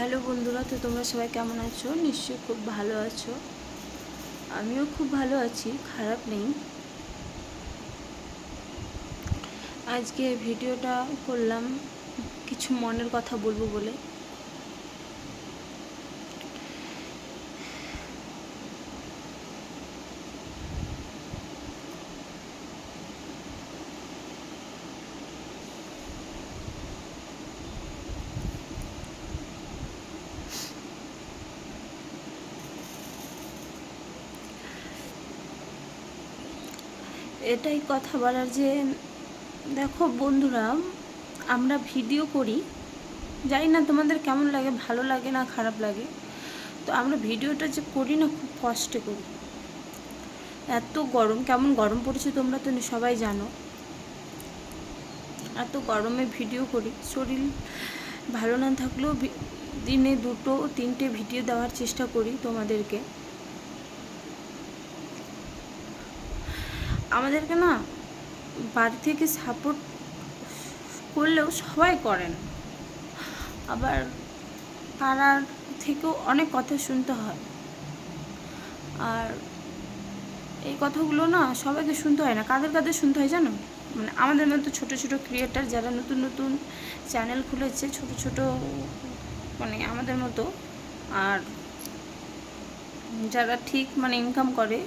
Hello বন্ধুরা, তো তোমরা সবাই কেমন আছো? নিশ্চয়ই খুব ভালো আছো। আমিও খুব ভালো আছি, খারাপ নেই। আজকে ভিডিওটা করলাম কিছু মনের কথা বলবো বলে। এটাই কথা বলার যে, দেখো বন্ধুরা, আমরা ভিডিও করি, জানি না তোমাদের কেমন লাগে, ভালো লাগে না খারাপ লাগে। তো আমরা ভিডিওটা যে করি না, খুব কষ্টে করি। এত গরম, কেমন গরম পড়েছে তোমরা তো সবাই জানো। এত গরমে ভিডিও করি, শরীর ভালো না থাকলেও দিনে 2-3টে ভিডিও দেওয়ার চেষ্টা করি তোমাদেরকে। আমাদেরকে না বাড়ি থেকে সাপোর্ট করলেও সবাই করে না, আবার পাড়ার থেকেও অনেক কথা শুনতে হয়। আর এই কথাগুলো না সবাইকে শুনতে হয় না, কাদের কাদের শুনতে হয় জানো? মানে আমাদের মতো ছোটো ছোটো ক্রিয়েটার যারা নতুন নতুন চ্যানেল খুলেছে, ছোট ছোট, মানে আমাদের মতো, আর যারা ঠিক মানে ইনকাম করে,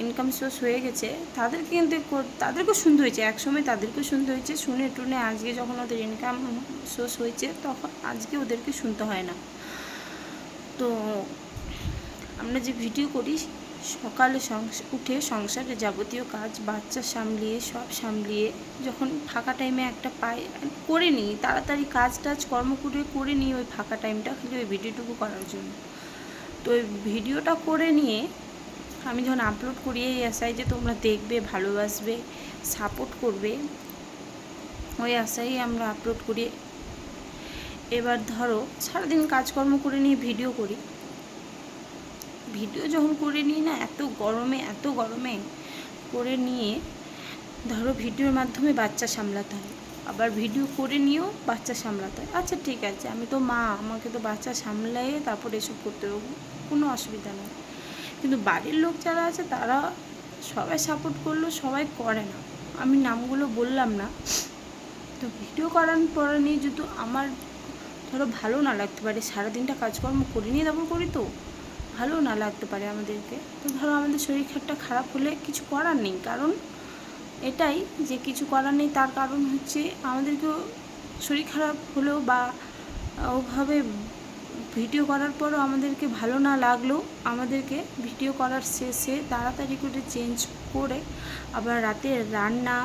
ইনকাম সোর্স হয়ে গেছে, তাদেরকে কিন্তু তাদেরকেও শুনতে হয়েছে। একসময় তাদেরকেও শুনতে হয়েছে, শুনে টুনে আজকে যখন ওদের ইনকাম সোর্স হয়েছে, তখন আজকে ওদেরকে শুনতে হয় না। তো আমরা যে ভিডিও করি, সকালে উঠে সংসারে যাবতীয় কাজ, বাচ্চা সামলিয়ে, সব সামলিয়ে যখন ফাঁকা টাইমে একটা পাই, করে নিই তাড়াতাড়ি কাজ টাজ কর্ম করে নিই ওই ফাঁকা টাইমটা, খালি ওই ভিডিওটুকু করার জন্য। তো ওই ভিডিওটা করে নিয়ে আমি যখন আপলোড করি, এই আশায় যে তোমরা দেখবে, ভালোবাসবে, সাপোর্ট করবে, ওই আশায় আমরা আপলোড করি। এবার ধরো সারাদিন কাজকর্ম করে নিয়ে ভিডিও করি, ভিডিও যখন করে নিই না, এত গরমে করে নিয়ে ধরো ভিডিওর মাধ্যমে বাচ্চা সামলাতে হয়, আবার ভিডিও করে নিয়েও বাচ্চা সামলাতে হয়। আচ্ছা ঠিক আছে, আমি তো মা, আমাকে তো বাচ্চা সামলাই তারপর এসব করতে হবে, কোনো অসুবিধা নেই। কিন্তু বাড়ির লোক যারা আছে তারা সবাই সাপোর্ট করলেও সবাই করে না। আমি নামগুলো বললাম না। তো ভিডিও করার পরে নিয়ে যদি আমার ধরো ভালো না লাগতে পারে, সারাদিনটা কাজকর্ম করে নিয়ে তারপর করি, তো ভালো না লাগতে পারে আমাদেরকে। তো ধরো আমাদের শরীর খারাপ হলে কিছু করার নেই, কারণ এটাই যে কিছু করার নেই, তার কারণ হচ্ছে আমাদেরকেও শরীর খারাপ হলেও বা ওভাবে ভিডিও করার পরও আমাদেরকে ভালো না লাগলেও আমাদেরকে ভিডিও করার শেষে তাড়াতাড়ি করে চেঞ্জ করে আবার রাতে রান্না,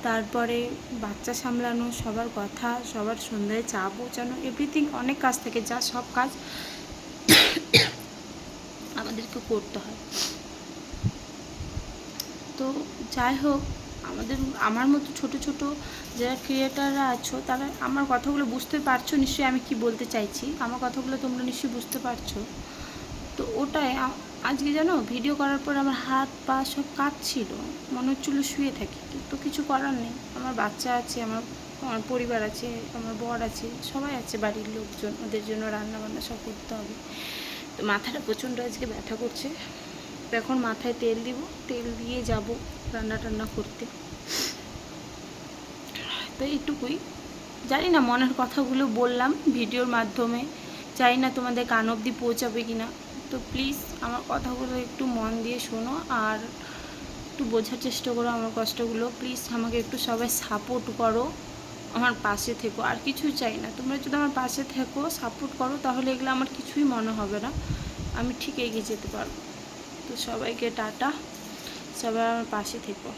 তারপরে বাচ্চা সামলানো, সবার কথা, সবার সন্ধ্যায় চা পৌঁছানো, এভরিথিং, অনেক কাজ থাকে, যা সব কাজ আমাদেরকে করতে হয়। তো যাই হোক, আমার মতো ছোট ছোট যারা ক্রিয়েটাররা আছো, তারা আমার কথাগুলো বুঝতে পারছো নিশ্চয়ই, আমি কি বলতে চাইছি, আমার কথাগুলো তোমরা নিশ্চয়ই বুঝতে পারছো। তো ওটাই আজকে জানো, ভিডিও করার পর আমার হাত পা সব কাঁপছিল, মনে হচ্ছিলো শুয়ে থাকি, তো কিছু করার নেই। আমার বাচ্চা আছে, আমার পরিবার আছে, আমার বর আছে, সবাই আছে, বাড়ির লোকজন, ওদের জন্য রান্নাবান্না সব করতে হবে। তো মাথাটা প্রচণ্ড আজকে ব্যথা করছে। তো এখন মাথায় তেল দিব, তেল দিয়ে যাব রান্না টান্না করতে। তো এইটুকুই, জানি না মনের কথাগুলো বললাম ভিডিওর মাধ্যমে, জানি না তোমাদের কান অবধি পৌঁছাবে কি না। তো প্লিজ আমার কথাগুলো একটু মন দিয়ে শোনো, আর একটু বোঝার চেষ্টা করো আমার কষ্টগুলো। প্লিজ আমাকে একটু সবাই সাপোর্ট করো, আমার পাশে থেকো, আর কিছুই চাই না। তোমরা যদি আমার পাশে থেকো, সাপোর্ট করো, তাহলে এগুলো আমার কিছুই মনে হবে না, আমি ঠিক এগিয়ে যেতে পারবো। তো সবাইকে টাটা, সবাই আমার পাশে থেকো।